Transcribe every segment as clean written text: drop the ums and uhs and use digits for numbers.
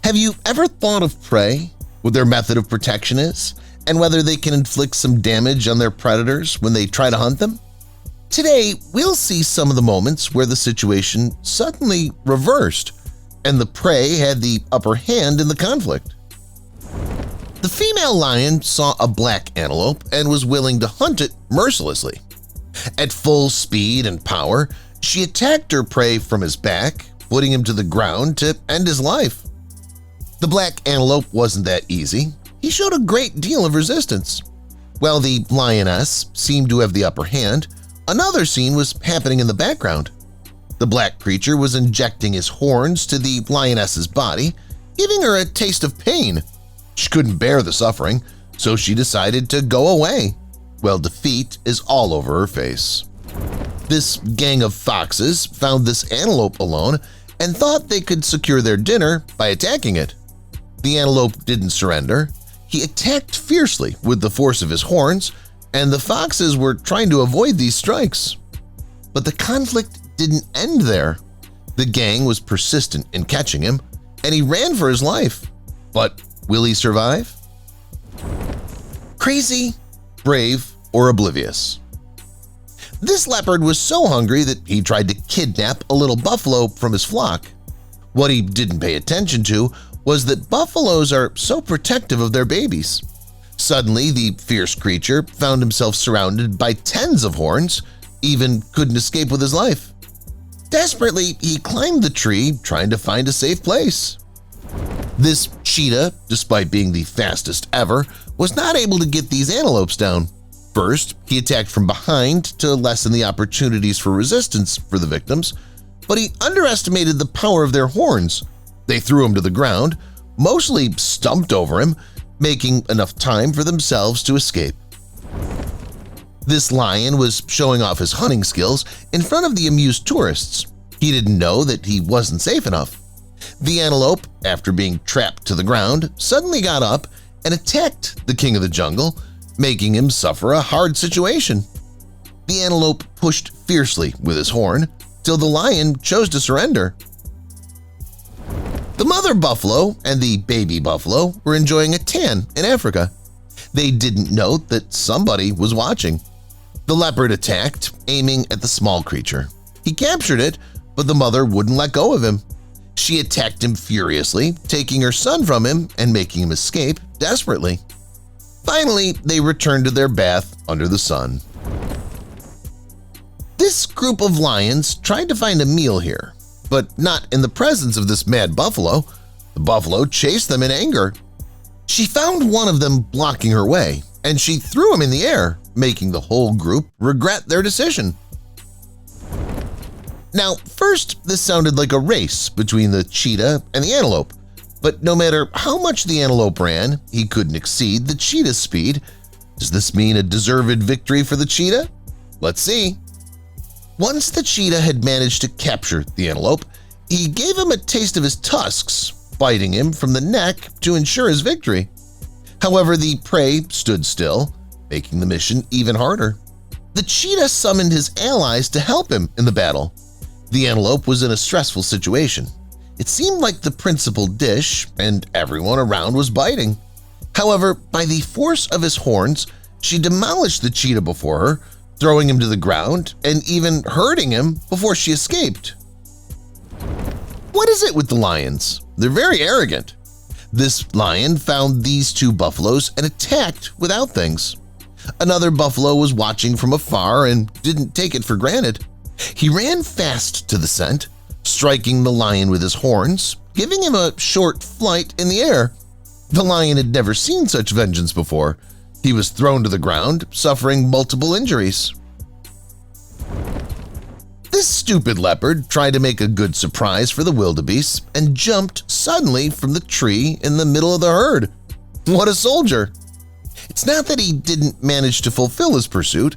Have you ever thought of prey, what their method of protection is, and whether they can inflict some damage on their predators when they try to hunt them? Today, we'll see some of the moments where the situation suddenly reversed and the prey had the upper hand in the conflict. The female lion saw a black antelope and was willing to hunt it mercilessly. At full speed and power, she attacked her prey from his back, putting him to the ground to end his life. The black antelope wasn't that easy. He showed a great deal of resistance. While the lioness seemed to have the upper hand, another scene was happening in the background. The black creature was injecting his horns to the lioness's body, giving her a taste of pain. She couldn't bear the suffering, so she decided to go away. Well, defeat is all over her face. This gang of foxes found this antelope alone and thought they could secure their dinner by attacking it. The antelope didn't surrender. He attacked fiercely with the force of his horns, and the foxes were trying to avoid these strikes. But the conflict didn't end there. The gang was persistent in catching him, and he ran for his life. But will he survive? Crazy, brave, or oblivious? This leopard was so hungry that he tried to kidnap a little buffalo from his flock. What he didn't pay attention to was that buffaloes are so protective of their babies. Suddenly, the fierce creature found himself surrounded by tens of horns, even couldn't escape with his life. Desperately, he climbed the tree trying to find a safe place. This cheetah, despite being the fastest ever, was not able to get these antelopes down. First, he attacked from behind to lessen the opportunities for resistance for the victims, but he underestimated the power of their horns. They threw him to the ground, mostly stumped over him, making enough time for themselves to escape. This lion was showing off his hunting skills in front of the amused tourists. He didn't know that he wasn't safe enough. The antelope, after being trapped to the ground, suddenly got up and attacked the king of the jungle, making him suffer a hard situation. The antelope pushed fiercely with his horn till the lion chose to surrender. The mother buffalo and the baby buffalo were enjoying a tan in Africa. They didn't note that somebody was watching. The leopard attacked, aiming at the small creature. He captured it, but the mother wouldn't let go of him. She attacked him furiously, taking her son from him and making him escape desperately. Finally, they returned to their bath under the sun. This group of lions tried to find a meal here, but not in the presence of this mad buffalo. The buffalo chased them in anger. She found one of them blocking her way, and she threw him in the air, making the whole group regret their decision. Now, first, this sounded like a race between the cheetah and the antelope, but no matter how much the antelope ran, he couldn't exceed the cheetah's speed. Does this mean a deserved victory for the cheetah? Let's see. Once the cheetah had managed to capture the antelope, he gave him a taste of his tusks, biting him from the neck to ensure his victory. However, the prey stood still, making the mission even harder. The cheetah summoned his allies to help him in the battle. The antelope was in a stressful situation. It seemed like the principal dish, and everyone around was biting. However, by the force of his horns, she demolished the cheetah before her, throwing him to the ground and even hurting him before she escaped. What is it with the lions? They're very arrogant. This lion found these two buffaloes and attacked without things. Another buffalo was watching from afar and didn't take it for granted. He ran fast to the scent, striking the lion with his horns, giving him a short flight in the air. The lion had never seen such vengeance before. He was thrown to the ground, suffering multiple injuries. This stupid leopard tried to make a good surprise for the wildebeest and jumped suddenly from the tree in the middle of the herd. What a soldier! It's not that he didn't manage to fulfill his pursuit,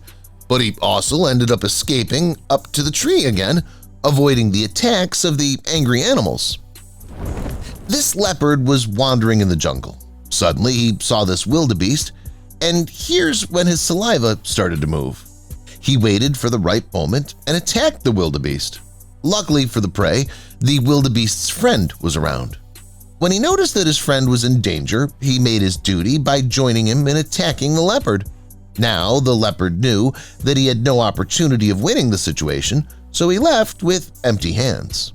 but he also ended up escaping up to the tree again, avoiding the attacks of the angry animals. This leopard was wandering in the jungle. Suddenly, he saw this wildebeest, and here's when his saliva started to move. He waited for the right moment and attacked the wildebeest. Luckily for the prey, the wildebeest's friend was around. When he noticed that his friend was in danger, he made his duty by joining him in attacking the leopard. Now the leopard knew that he had no opportunity of winning the situation, so he left with empty hands.